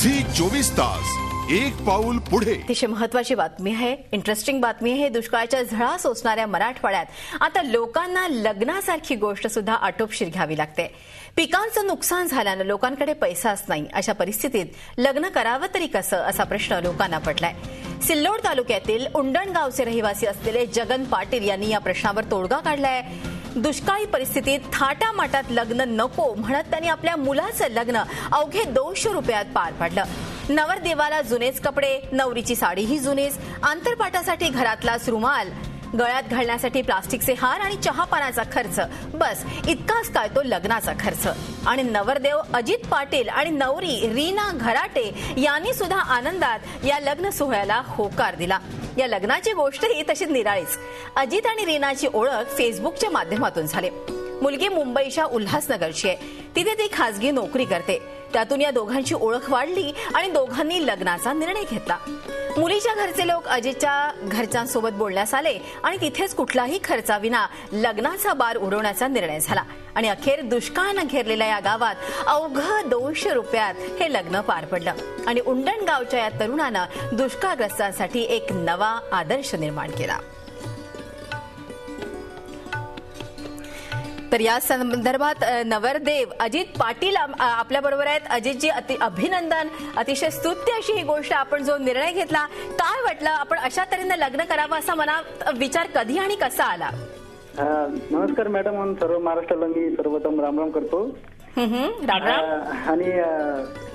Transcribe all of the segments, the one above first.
Zee 24 तास एक पाऊल पुढे. अतिशय महत्त्वाची बातमी आहे, इंटरेस्टिंग बातमी आहे. दुष्काळाच्या झळा सोसणाऱ्या मराठवाड्यात आता लोकांना लग्नासारखी गोष्ट सुद्धा आटोपशीर घ्यावी लागते. पिकांचं नुकसान झाल्यानं लोकांकडे पैसाच नाही. अशा परिस्थितीत लग्न करावं तरी कसं, असा प्रश्न लोकांना पडलाय. सिल्लोड तालुक्यातील उंडण गावचे रहिवासी असलेले जगन पाटील यांनी या प्रश्नावर तोडगा काढलाय. दुष्काळी परिस्थितीत थाटामाटात लग्न नको म्हणत त्यांनी आपल्या मुलाचं लग्न अवघे 200 रुपयात पार पाडलं. नवरदेवाला जुनेच कपडे, नवरीची साडीही जुनीच, अंतरपाटासाठी घरातलाच रुमाल, गळ्यात घालण्यासाठी प्लास्टिकचे हार आणि चहापानाचा खर्च, बस इतकाच काय तो लग्नाचा खर्च. आणि नवरदेव अजित पाटील आणि नवरी रीना घराटे यांनी सुद्धा आनंदात या लग्न सोहळ्याला होकार दिला. या लग्नाची गोष्टही तशी निराळीच. अजित आणि रीनाची ओळख फेसबुकच्या माध्यमातून झाली. मुलगी मुंबईच्या उल्हासनगरची आहे. तिथे ती खासगी नोकरी करते. त्यातून या दोघांची ओळख वाढली आणि दोघांनी लग्नाचा निर्णय घेतला. मुलीच्या घरचे लोक अजितच्या घरच्यांसोबत बोलण्यास आले आणि तिथेच कुठलाही खर्चाविना लग्नाचा बार उडवण्याचा निर्णय झाला. आणि अखेर दुष्काळानं घेरलेल्या या गावात अवघं 200 रुपयात हे लग्न पार पडलं. आणि उंडण गावच्या या तरुणानं दुष्काळग्रस्तांसाठी एक नवा आदर्श निर्माण केला. तर या संदर्भात नवरदेव अजित पाटील आपल्या बरोबर आहेत. अजितजी, अभिनंदन. अतिशय स्तुत्य अशी ही गोष्ट, आपण जो निर्णय घेतला, काय वाटलं? आपण अशा तऱ्हेने लग्न करावं असा मनात विचार कधी आणि कसा आला? नमस्कार मॅडम, सर्व महाराष्ट्राला मी सर्वप्रथम रामराम करतो. राम राम. आणि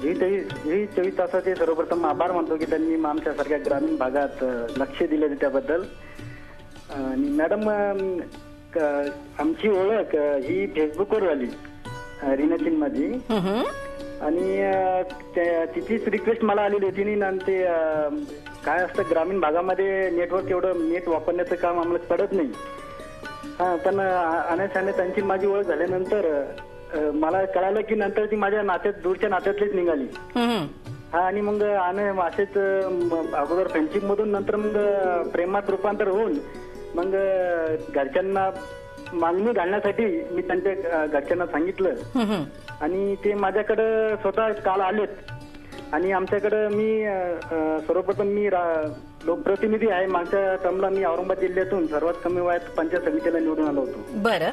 झी 24 तासाचे सर्वप्रथम आभार मानतो की त्यांनी आमच्यासारख्या ग्रामीण भागात लक्ष दिले त्याबद्दल. आणि मॅडम, आमची ओळख ही फेसबुकवर झाली रीनाची माझी. आणि तिचीच रिक्वेस्ट मला आलेली होती. आणि ते काय असतं, ग्रामीण भागामध्ये नेटवर्क एवढं नेट वापरण्याचं काम आम्हाला पडत नाही. पण अनायासाने त्यांची माझी ओळख झाल्यानंतर मला कळालं की नंतर ती माझ्या नात्यात, दूरच्या नात्यातलीच निघाली. आणि मग असेच अगोदर फ्रेंडशिप मधून नंतर मग प्रेमात रूपांतर होऊन मग घरच्यांना मागणी घालण्यासाठी मी त्यांच्या घरच्यांना सांगितलं. आणि ते माझ्याकडे स्वतः काल आलेत. आणि आमच्याकडे मी सर्वप्रथम लोकप्रतिनिधी आहे. मागच्या टर्मला मी औरंगाबाद जिल्ह्यातून सर्वात कमी वयात पंचायत समितीला निवडून आलो होतो. बरं.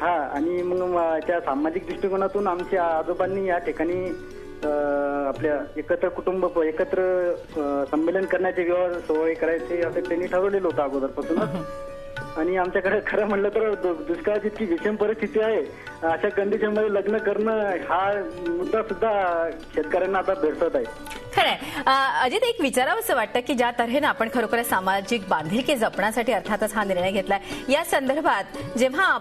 आणि मग त्या सामाजिक दृष्टिकोनातून आमच्या आजोबांनी या ठिकाणी आपल्या एकत्र कुटुंब, एकत्र संमेलन करण्याचे व्यवहार सोहळे करायचे असं त्यांनी ठरवलेलं होतं अगोदरपासूनच. आणि आमच्याकडे खरं म्हणलं तर दुष्काळाची इतकी विषम परिस्थिती आहे. अशा कंडिशन मध्ये लग्न करणं हा मुद्दा सुद्धा शेतकऱ्यांना आता भेडसावत आहे. खरंय. अजित, एक विचारावंसं वाटतं की ज्या तऱ्हेने आपण खरोखर सामाजिक बांधिलकी जपण्यासाठी अर्थातच हा निर्णय घेतलाय, या संदर्भात जेव्हा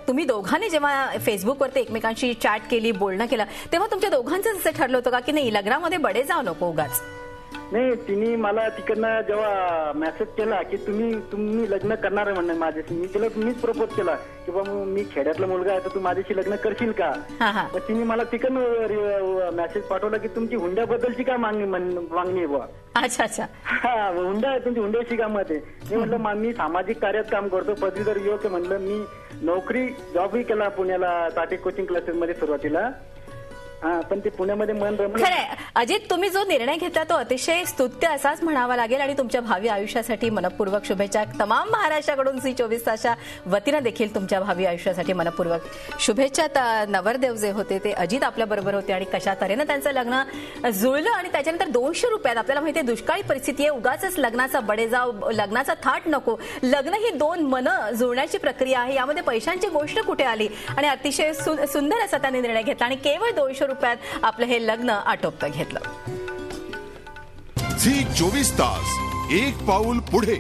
तुम्ही दोघांनी जेव्हा फेसबुकवरती एकमेकांशी चॅट केली, बोलणं केलं, तेव्हा तुमच्या दोघांचं असं ठरलं होतं का की नाही, लग्नामध्ये बडे जाऊ नको उगाच? नाही, तिने मला तिकडनं जेव्हा मेसेज केला की तुम्ही लग्न करणार आहे म्हणणं माझ्याशी, मी तिला मीच प्रपोज केला की बाबा मी खेड्यातला मुलगा आहे तर तू माझ्याशी लग्न करशील का? तर तिने मला तिकडनं मेसेज पाठवला की तुमची हुंड्याबद्दलची काय मागणी आहे बुवा. अच्छा अच्छा. हुंडा आहे, तुमची हुंड्याशी काय मत आहे? मी म्हटलं मी सामाजिक कार्यात काम करतो, पदवीधर युवक म्हणलं. मी नोकरी जॉबही केला पुण्याला टाटे कोचिंग क्लासेस मध्ये सुरुवातीला. पण ते पुण्यामध्ये मन रमलं. खरंय. अजित, तुम्ही जो निर्णय घेतला तो अतिशय स्तुत्य असाच म्हणावा लागेल. आणि तुमच्या भावी आयुष्यासाठी मनपूर्वक शुभेच्छा. तमाम महाराष्ट्राकडून झी 24 तासच्या वतीनं देखील तुमच्या भावी आयुष्यासाठी मनपूर्वक शुभेच्छा. नवरदेव जे होते ते अजित आपल्या बरोबर होते आणि कशा तऱ्हेनं त्यांचं लग्न जुळलं. आणि त्याच्यानंतर 200 रुपयात, आपल्याला माहितीये दुष्काळी परिस्थिती आहे, उगाच लग्नाचा बडेजाव, लग्नाचा थाट नको. लग्न ही दोन मनं जुळण्याची प्रक्रिया आहे, यामध्ये पैशांची गोष्ट कुठे आली? आणि अतिशय सुंदर असा त्यांनी निर्णय घेतला आणि केवळ 200 रुपयात आपलं हे लग्न आटोपतं घेतलं. झी 24 तास एक पाऊल पुढे.